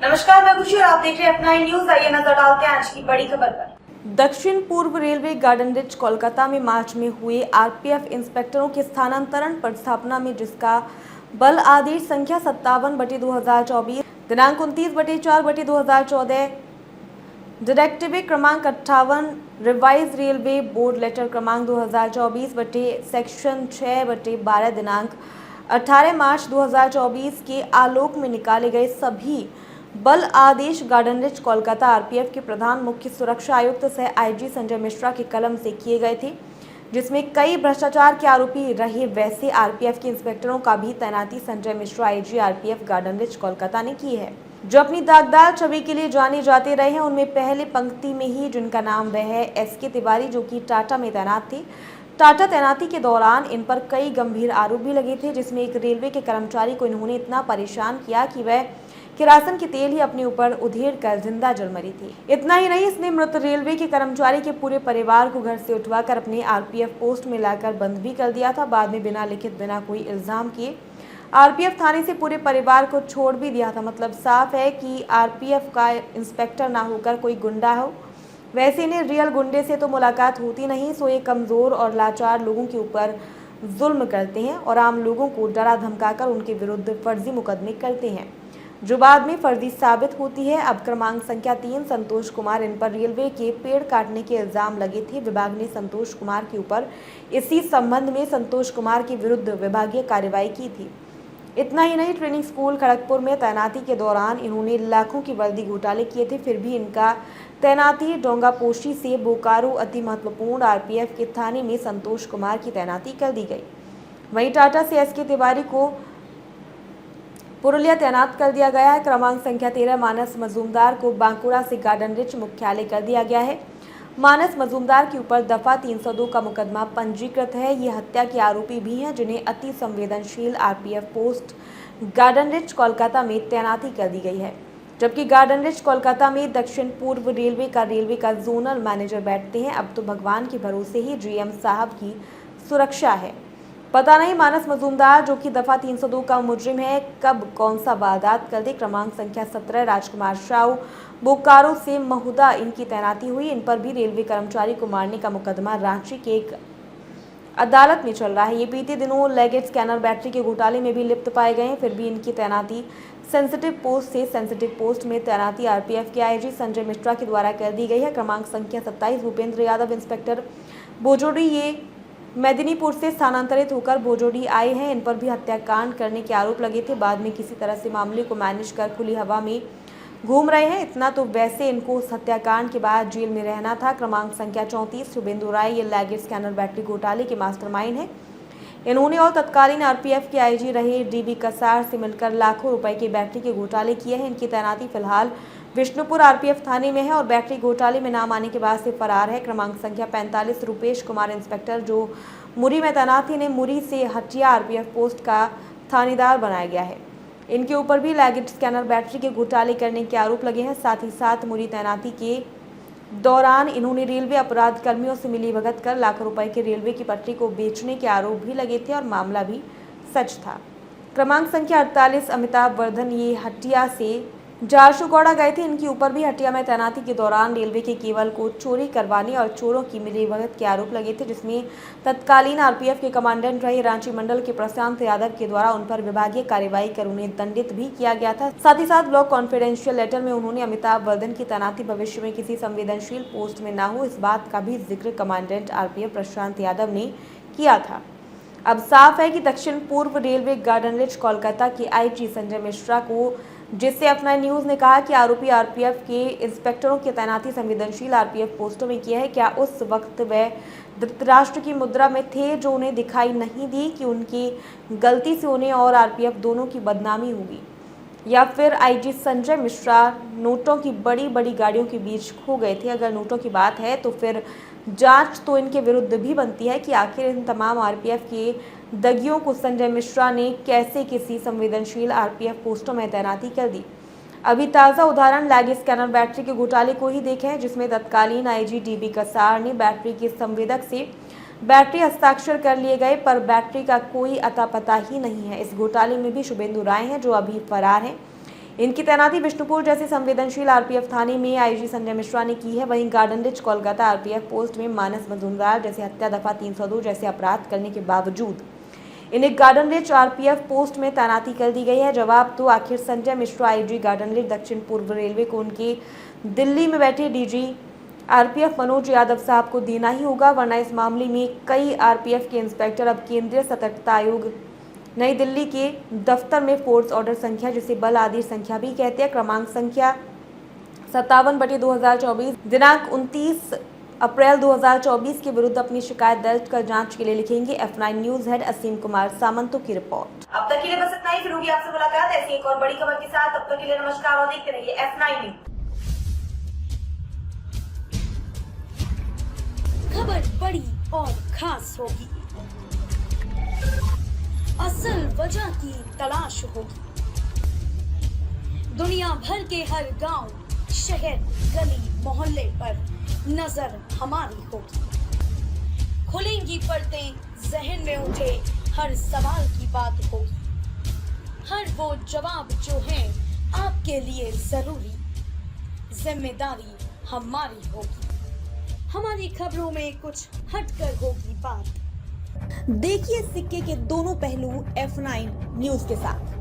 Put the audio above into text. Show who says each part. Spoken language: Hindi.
Speaker 1: नमस्कार, मैं खुशी और आप देख रहे हैं अपना न्यूज। आइए नजर डालते हैं आज की बड़ी खबर पर।
Speaker 2: दक्षिण पूर्व रेलवे गार्डन रिच कोलकाता में मार्च में हुए आरपीएफ इंस्पेक्टरों के स्थानांतरण पर स्थापना में जिसका बल आदेश संख्या 57/2024 दिनांक 29/4/2014 डायरेक्टिव क्रमांक 58 रिवाइज रेलवे बोर्ड लेटर क्रमांक 2024 सेक्शन 6/12 दिनांक 18 मार्च 2024 के आलोक में निकाले गए सभी बल आदेश गार्डन रिच कोलकाता आरपीएफ के प्रधान मुख्य सुरक्षा आयुक्त सह आईजी संजय मिश्रा के कलम से किए गए थे, जिसमें कई भ्रष्टाचार के आरोपी रहे वैसे आरपीएफ के इंस्पेक्टरों का भी तैनाती Sanjay Mishra IG RPF garden rich Kolkata ने की है, जो अपनी दागदार छवि के लिए जाने जाते रहे हैं। उनमें पहले पंक्ति में ही जिनका नाम वह है एसके तिवारी, जो कि टाटा में तैनात थे। टाटा तैनाती के दौरान इन पर कई गंभीर आरोप भी लगे थे, जिसमें एक रेलवे के कर्मचारी को इन्होंने इतना परेशान किया कि वह किरासन की तेल ही अपने ऊपर उधेड़ कर जिंदा जल मरी थी। इतना ही नहीं, इसने मृत रेलवे के कर्मचारी के पूरे परिवार को घर से उठवाकर अपने आरपीएफ पोस्ट में लाकर बंद भी कर दिया था। बाद में बिना लिखित, बिना कोई इल्जाम किए आरपीएफ थाने से पूरे परिवार को छोड़ भी दिया था। मतलब साफ है कि आरपीएफ का इंस्पेक्टर ना होकर कोई गुंडा हो। वैसे इन्हें रियल गुंडे से तो मुलाकात होती नहीं, सो ये कमजोर और लाचार लोगों के ऊपर जुल्म करते हैं और आम लोगों को डरा धमकाकर उनके विरुद्ध फर्जी मुकदमे करते हैं, जो बाद में फर्जी साबित होती है। अब क्रमांक संख्या 3 संतोष कुमार, इन पर रेलवे के पेड़ काटने के इल्जाम लगे थे। विभाग ने संतोष कुमार के ऊपर इसी संबंध में संतोष कुमार के विरुद्ध विभागीय कार्रवाई की थी। इतना ही नहीं, ट्रेनिंग स्कूल खड़गपुर में तैनाती के दौरान इन्होंने लाखों की वर्दी घोटाले किए थे, फिर भी इनका तैनाती डोंगापोशी से बोकारो अति महत्वपूर्ण आरपीएफ के थाने में संतोष कुमार की तैनाती कर दी गई। वहीं टाटा से एसके तिवारी को पुरुलिया तैनात कर दिया गया है। क्रमांक संख्या 13 मानस मजूमदार को बांकुड़ा से गार्डन रिच मुख्यालय कर दिया गया है। मानस मजूमदार के ऊपर दफा 302 का मुकदमा पंजीकृत है। ये हत्या के आरोपी भी हैं, जिन्हें अति संवेदनशील RPF post garden rich Kolkata में तैनाती कर दी गई है, जबकि गार्डन रिच कोलकाता में दक्षिण पूर्व रेलवे का जोनल मैनेजर बैठते हैं। अब तो भगवान के भरोसे ही जीएम साहब की सुरक्षा है। पता नहीं मानस मजूमदार, जो कि दफा 302 का मुजरिम है, कब कौन सा वारदात कर दे। क्रमांक संख्या 17 राजकुमार साहू बोकारो से महुदा, इनकी तैनाती हुई। इन पर भी रेलवे कर्मचारी को मारने का मुकदमा रांची के एक अदालत में चल रहा है। ये बीते दिनों लेगेट स्कैनर बैटरी के घोटाले में भी लिप्त पाए गए हैं। फिर भी इनकी तैनाती सेंसिटिव पोस्ट से सेंसिटिव पोस्ट में तैनाती आरपीएफ के आईजी संजय मिश्रा के द्वारा कर दी गई है। क्रमांक संख्या 27 भूपेंद्र यादव, इंस्पेक्टर बोजोडी, ये मेदिनीपुर से स्थानांतरित होकर भोजोडी आए हैं। इन पर भी हत्याकांड करने के आरोप लगे थे। बाद में किसी तरह से मामले को मैनेज कर खुली हवा में घूम रहे हैं। इतना तो वैसे इनको उस हत्याकांड के बाद जेल में रहना था। क्रमांक संख्या 34 शुभेंदु राय, ये लैगेट स्कैनर बैटरी घोटाले के मास्टरमाइंड हैं। इन्होंने और तत्कालीन आरपीएफ के आईजी रहे डीबी कसार से मिलकर लाखों रुपए की बैटरी के घोटाले किए हैं। इनकी तैनाती फिलहाल विष्णुपुर आरपीएफ थाने में है और बैटरी घोटाले में नाम आने के बाद से फरार है। क्रमांक संख्या 45 रूपेश कुमार, इंस्पेक्टर, जो मुरी में तैनात थे, इन्हें मुरी से हटिया आरपीएफ पोस्ट का थानेदार बनाया गया है। इनके ऊपर भी लैगेट स्कैनर बैटरी के घोटाले करने के आरोप लगे हैं। साथ ही साथ मुरी तैनाती के दौरान इन्होंने रेलवे अपराध कर्मियों से मिलीभगत कर लाखों रुपए के रेलवे की पटरी को बेचने के आरोप भी लगे थे और मामला भी सच था। क्रमांक संख्या 48 अमिताभ वर्धन, ये हटिया से झारसुगुड़ा गए थे। इनके ऊपर भी हटिया में तैनाती के दौरान रेलवे के केबल को चोरी करवाने और चोरों की मिलीभगत के आरोप लगे थे, जिसमें तत्कालीन आरपीएफ के कमांडेंट रहे रांची मंडल के प्रशांत यादव के द्वारा उन पर विभागीय कार्रवाई कर उन्हें दंडित भी किया गया था। साथ ही साथ ब्लॉक कॉन्फिडेंशियल लेटर में उन्होंने अमिताभ वर्धन की तैनाती भविष्य में किसी संवेदनशील पोस्ट में न हो, इस बात का भी जिक्र कमांडेंट आरपीएफ प्रशांत यादव ने किया था। अब साफ है कि दक्षिण पूर्व रेलवे गार्डन रिच कोलकाता के आईजी संजय मिश्रा को, जिससे अपना न्यूज ने कहा कि आरोपी आरपीएफ के इंस्पेक्टरों की तैनाती संवेदनशील आरपीएफ पोस्टों में किया है। क्या उस वक्त वह धृतराष्ट्र की मुद्रा में थे, जो उन्हें दिखाई नहीं दी कि उनकी गलती से उन्हें और आरपीएफ दोनों की बदनामी होगी, या फिर आईजी संजय मिश्रा नोटों की बड़ी बड़ी गाड़ियों के बीच खो गए थे। अगर नोटों की बात है तो फिर जांच तो इनके विरुद्ध भी बनती है कि आखिर इन तमाम आरपीएफ के दगियों को संजय मिश्रा ने कैसे किसी संवेदनशील आरपीएफ पोस्टों में तैनाती कर दी। अभी ताज़ा उदाहरण लैगेट स्कैनर बैटरी के घोटाले को ही देखें, जिसमें तत्कालीन आईजी डीबी कसार ने बैटरी के संवेदक से बैटरी हस्ताक्षर कर लिए गए, पर बैटरी का कोई अता पता ही नहीं है। इस घोटाले में भी शुभेंदु राय हैं, जो अभी फरार हैं। इनकी तैनाती विष्णुपुर जैसे संवेदनशील आरपीएफ थाने में आईजी संजय मिश्रा ने की है। वहीं garden rich Kolkata RPF post में मानस मजूमदार जैसे हत्या दफा 302 जैसे अपराध करने के बावजूद इन्हें गार्डन रिच आरपीएफ पोस्ट में तैनाती कर दी गई है। जवाब तो आखिर Sanjay Mishra IG garden rich दक्षिण पूर्व रेलवे को उनके दिल्ली में बैठे डीजी आरपीएफ मनोज यादव साहब को देना ही होगा, वरना इस मामले में कई आरपीएफ के इंस्पेक्टर अब केंद्रीय सतर्कता आयोग नई दिल्ली के दफ्तर में फोर्स ऑर्डर संख्या जिसे बल आदेश संख्या भी कहते हैं क्रमांक संख्या 57/2024 दिनांक 29 अप्रैल 2024 के विरुद्ध अपनी शिकायत दर्ज कर जांच के लिए लिखेंगे। F9 न्यूज हेड असीम कुमार सामंतो की रिपोर्ट।
Speaker 1: अब तक के लिए बस इतना ही, फिर होगी आपसे मुलाकात ऐसी एक और बड़ी खबर के साथ। तब तक के लिए नमस्कार और देखते रहिए F9 न्यूज।
Speaker 3: खबर बड़ी और खास होगी, असल वजह की तलाश होगी, दुनिया भर के हर गांव, शहर, गली, मोहल्ले पर नजर हमारी होगी। खुलेंगी पर्दें, जहन में उठे हर सवाल की बात होगी, हर वो जवाब जो है आपके लिए जरूरी, जिम्मेदारी हमारी होगी। हमारी खबरों में कुछ हटकर होगी बात। देखिए सिक्के के दोनों पहलू F9 न्यूज के साथ।